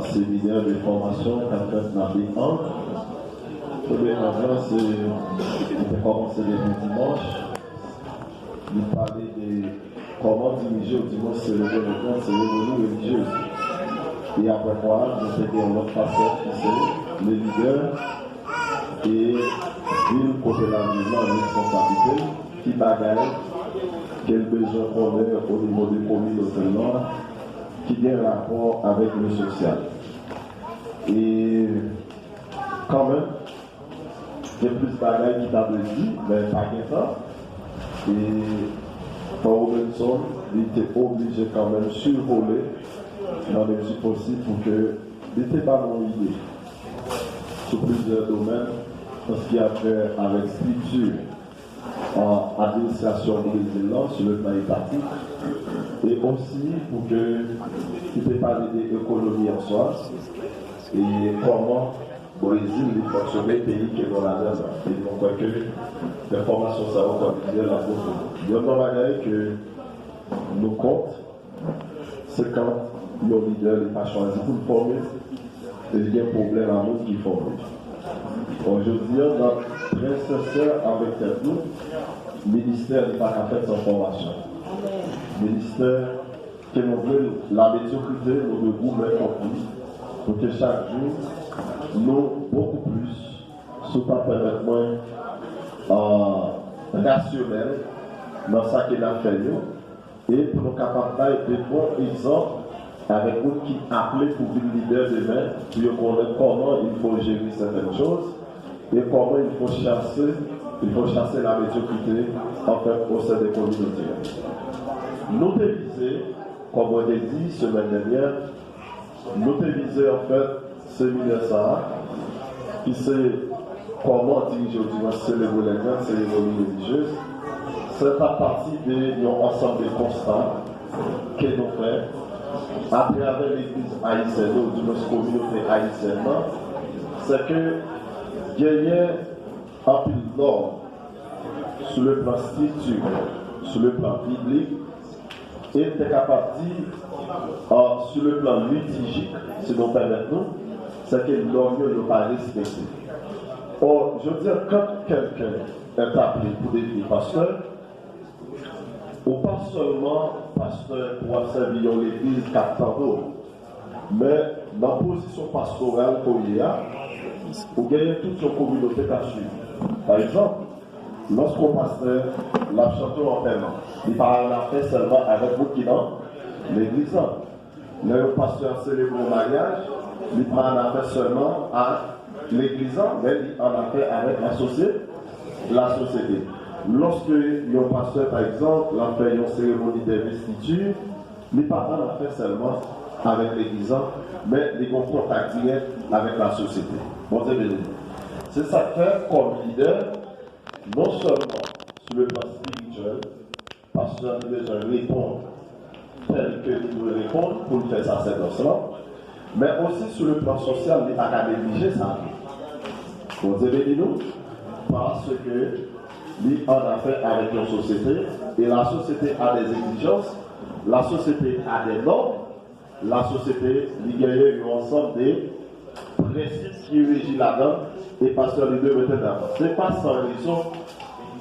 séminaire de formation qu'a fait Nabi-1. Premièrement, c'est commencé le dimanche. Nous parler de comment diriger au dimanche célébrer le temps, cérémonie religieuse. Et après quoi, nous avons notre facette qui c'est les leaders et ville côté la maison en responsabilité qui bagaille quel besoin qu'on a au niveau des communautés nord qui a un rapport avec le social. Et quand même, il y a plus de bagailles qui t'a dit, mais pas que ça. Et Paul Robinson, il était obligé quand même de survoler dans les mesures possibles pour que il n'était pas mon idée sur plusieurs domaines, parce qu'il y a fait avec structure en administration brésilienne sur le plan étatique, et aussi pour que il n'était pas l'idée économie en soi, et comment le Brésil est fonctionné pays qui est dans la même. Et donc, que l'information ça va comme disait la photo. Il y a un que nous compte, c'est quand le leader n'est pas choisi pour le former, et il y a un problème à nous qui forme. Aujourd'hui, on a très sincère avec nous, le ministère n'est pas qu'à faire sa formation. Le ministère que nous voulons, la médiocrité, nous devons mettre en plus, pour que chaque jour, nous, beaucoup plus, soit pas permettre moins rationnel dans ce qu'il a fait, et pour nous capables d'être de bons exemples avec nous qui appellent pour une leader demain, pour connaître comment il faut gérer certaines choses et comment il faut chasser la médiocrité en fait au sein des communautés. Nous télévisés, comme on l'a dit semaine dernière, nous télévisés en fait séminaire ça, qui c'est comment diriger aujourd'hui cérémonie religieuse. C'est à partir de l'ensemble des constats que nous faisons à travers l'église haïtienne ou de notre communauté haïtienne, c'est que gagner un peu d'ordre sur le plan structurel, sur le plan biblique, et être capable de dire sur le plan litigique, si nous permettons, c'est que l'homme ne pas respecté. Or, je veux dire, quand quelqu'un est appelé pour devenir pasteur, ou pas seulement pasteur pour servir l'église capitale, mais dans la position pastorale qu'il y a, pour gagner toute son communauté à suivre. Par exemple, lorsqu'on pasteur la chanteuse en paiement, il parle en fait seulement avec vous qui dans l'église. Le pasteur célèbre le mariage, il parle en fait seulement à l'église, mais il en a fait avec la société. Lorsque le pasteur, par exemple, a fait une cérémonie d'investiture, il parle en fait seulement avec l'église, mais il ont contact direct avec la société. Bon, c'est ça que fait comme leader, non seulement sur le plan spirituel, parce que nous avons besoin de répondre tel que nous devons répondre pour faire ça là, mais aussi sur le plan social, il n'est pas qu'à négliger ça. Vous avez nous parce que lui en a fait avec la société, et la société a des exigences, la société a des normes, la société il y a un ensemble des principes qui régissent là-dedans, et pasteur les deux mettez d'avant. Ce n'est pas sans raison,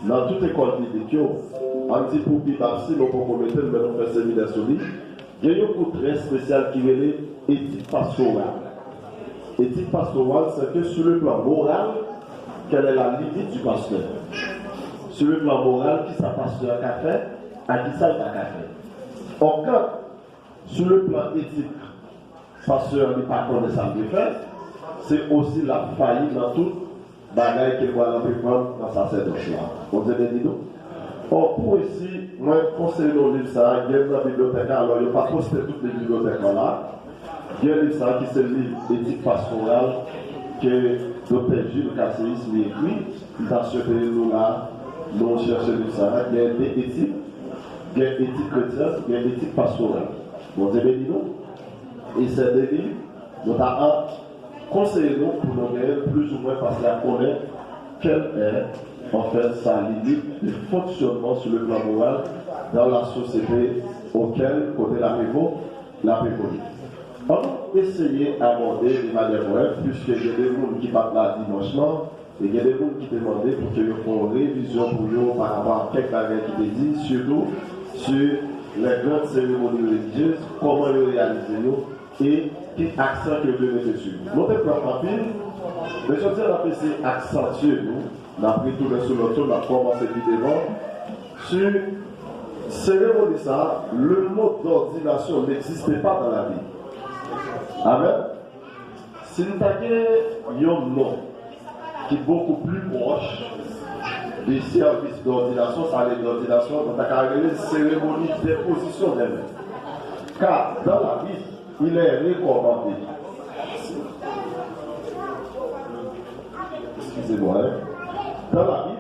dans toute école biblique, un petit peu plus bas, si nous pouvons mettre le même fait séminaire sur lui, il y a un cours très spécial qui est l'éthique pastorale. L'éthique pastorale, c'est que sur le plan moral, quelle est la limite du pasteur? Sur le plan moral, qui ça pasteur a fait, à qui ça il a fait. En cas, sur le plan éthique, pasteur n'est pas connu ça de faire, c'est aussi la faillite dans toute bagaille qu'il va prendre dans sa sacerdoce-là. Vous avez dit nous? Or, pour ici, moi, conseiller nos livres, ça, il y a dans la bibliothèque, alors il n'y a pas posté toutes les bibliothèques là. Il y a un livre, ça, qui c'est le livre éthique pastorale que Dr. Gilles Casséis m'a écrit. Il a souhaité nous là, nous chercher le livre, ça. Il y a des éthiques, il y a éthique chrétienne, il y a éthique pastorale. Vous avez dit nous? Et c'est des livres, nous avons conseillé nous pour nous gagner plus ou moins parce qu'on connaît quelle est en fait sa limite de fonctionnement sur le plan moral dans la société auquel côté la révolte. On va essayer d'aborder de manière brève, puisque il y a des gens qui partent là dimanche, et il y a des gens qui demandent pour qu'ils fassent une révision pour eux par rapport à quelques bagages qui te disent, surtout sur les grandes cérémonies religieuses, comment les réaliser et quel accent que vous devez dessus. Notre propre film, mais je tiens à essayer d'accentuer nous, d'après tout le sous-auto, on a commencé vidéo sur cérémonie ça, le mot d'ordination n'existait pas dans la vie. Amen. Si nous avons un nom qui est beaucoup plus proche des services d'ordination, ça allait d'ordination, dans la cérémonie d'imposition des mains. Car dans la vie, il est recommandé. Excusez-moi. Dans la vie,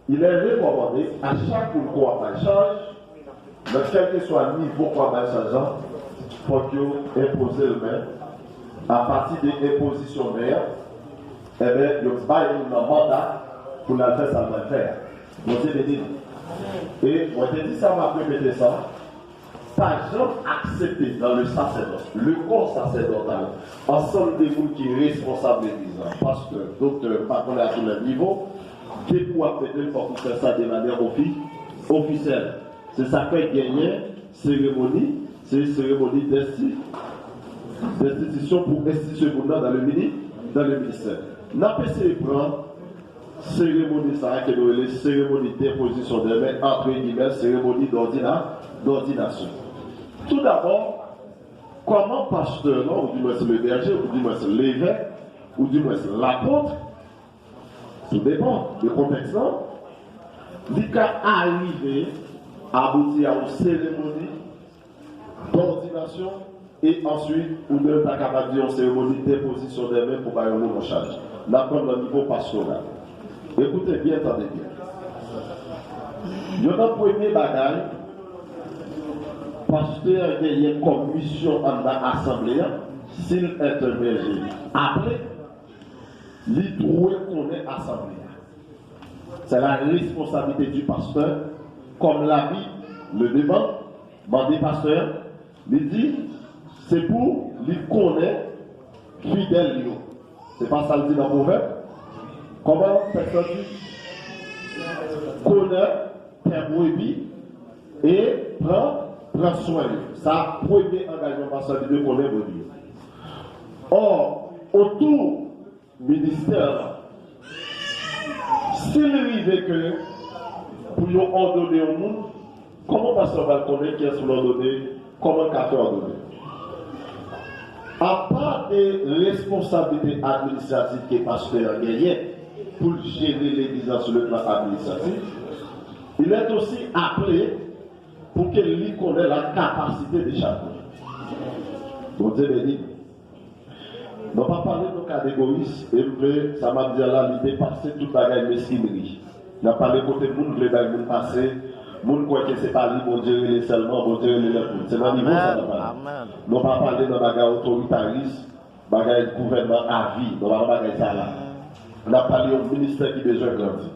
il est recommandé à chaque fois qu'on change, dans quel que soit le niveau qu'on change, il faut que imposer le main. À partir des impositions mères, eh bien, il y a un mandat pour la faire, ça va faire. Donc, c'est dit. Et on te dit, ça m'a répété ça. Pas jamais accepté dans le sacerdoce, le corps sacerdotal, ensemble des gens qui sont responsables de l'Église, pasteur, docteur, patron à tous les niveaux, qui pour faire pour faire ça de manière officielle. C'est ça fait gagner cérémonie, c'est une cérémonie d'institution pour instituer dans le ministère. N'a pas essayé de prendre cérémonie ça qui est les cérémonies d'imposition des mains, entre guillemets, cérémonie d'ordination. Tout d'abord, comment pasteur, ou du moins le berger, ou du moins l'évêque, ou du moins l'apôtre, tout dépend du contexte, il peut arriver à aboutir à une cérémonie d'ordination et ensuite, on ne peut pas capable de dire une cérémonie d'imposition des mains pour faire un mot en charge. D'apprendre au niveau pastoral. Écoutez bien, attendez bien. Il y a un premier bagage. Pasteur qui a comme mission en l'assemblée, s'il est un berger, après, il doit connaître l'assemblée. C'est la responsabilité du pasteur, comme l'a dit le débat, des pasteurs, il dit, c'est pour lui connaître fidèle. C'est pas ça le dit dans le proverbe. Comment personne dit connaître tes brebis et prend soin de lui. Ça, premier engagement pasteur de connaître brebis. Or, autour du ministère, s'il arrive que pour nous ordonner au monde, comment pasteur va connaître qui est sous l'ordonné, comment qu'a fait ordonner? À part des responsabilités administratives que le pasteur a gagnées pour gérer l'église sur le plan administratif, il est aussi appelé pour qu'il connaisse la capacité de chacun. Donc, Dieu béni. On ne va pas parler de cas d'égoïsme, et ça m'a dit là, il dépasse toute la mesquinerie. On a parlé côté monde, les gens qui passé. Moun croit que c'est pas lui, bon Dieu, il est seulement, bon Dieu, il est c'est dans le niveau ça va. Nous pas parler de bagage autoritariste, bagage gouvernement à vie, nous pas bagage ça là. On a parlé au ministère qui besoin grandir.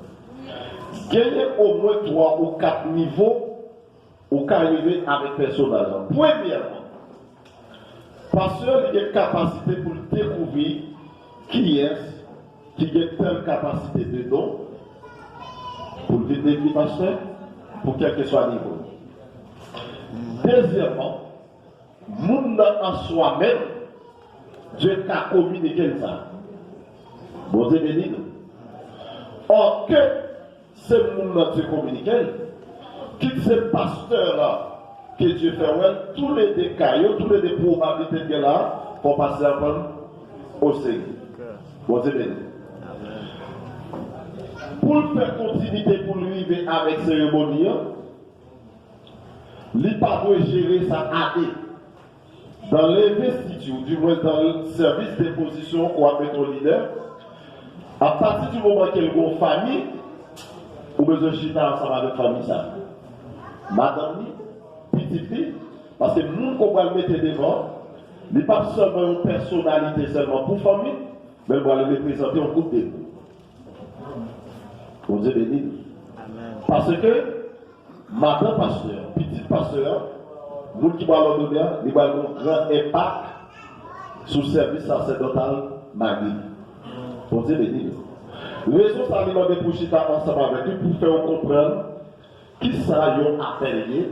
Gagner au moins 3 ou 4 niveaux au cas arriver avec personnage. Premièrement, pasteur il a une capacité pour découvrir qui est qui a telle capacité de don pour le définir pasteur. Pour quel que soit le niveau. Deuxièmement, monde en soi-même, Dieu a communiqué ça. Bon Dieu béni. Or que ce monde qui communique, qu'il ce pasteur-là, que Dieu fait, tous les décailles, tous les probabilités qu'il y a là, pour passer au Seigneur. Bon Dieu béni. Pour faire continuité pour lui avec cérémonie, il ne peut pas gérer sa AD. Dans l'investiture, du moins dans le service d'imposition ou à mettre au leader, à partir du moment qu'il y a une famille, ou besoin de chiter ensemble avec la famille, ça. Madame, petite fille, parce que nous, qu'on va le mettre devant, il n'est pas seulement une personnalité seulement pour la famille, mais on va le représenter en groupe de nous. Dieu béni. Parce que, madame pasteur, petite pasteur, vous qui va leur donner, il va avoir un grand impact sous service sacerdotal Magui. Pour dire béni. Raison ça demande pour chita ensemble avec lui pour faire comprendre qui ça y a appelé,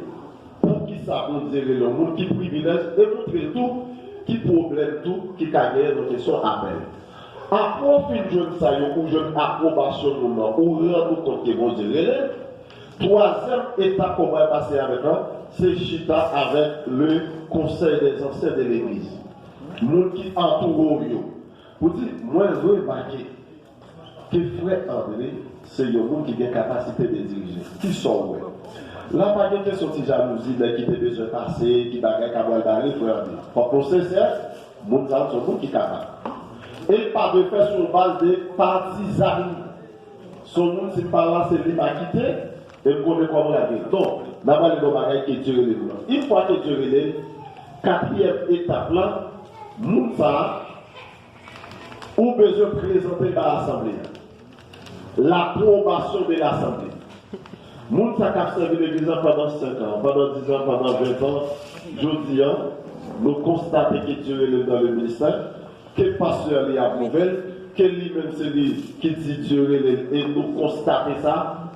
pour qui ça vous dire le monde, qui privilège et montrer tout, qui problème tout, qui gagne nos questions appel. Après fin jeune ça y ou jeune approbation moment ou rendre compte que vous dire troisième étape qu'on va passer avec nous, c'est chita avec le conseil des anciens de l'église. Nous qui entourent pour dire moi je veux marquer que frère André, c'est le monde qui a la capacité de diriger. Qui sont ouais. Là, pas de question de jalousie, mais qui a besoin de passer, qui a besoin de barrer, frère André. Pour procès, c'est le monde qui est capable. Et pas de faire sur base de partisans. Son monde, c'est pas là, c'est lui qui quitter, et vous connaissez comment la vie. Donc, nous avons les bagages qui tirent les blancs. Une fois que tu les quatrième étape là, nous avons besoin de présenter dans l'Assemblée l'approbation de l'Assemblée. Nous avons servi l'église pendant 5 ans, pendant 10 ans, pendant 20 ans. Je dis, nous constatons que Dieu est dans le ministère, que le pasteur est approuvé, que lui-même c'est lui qui dit Dieu est et nous constatons ça,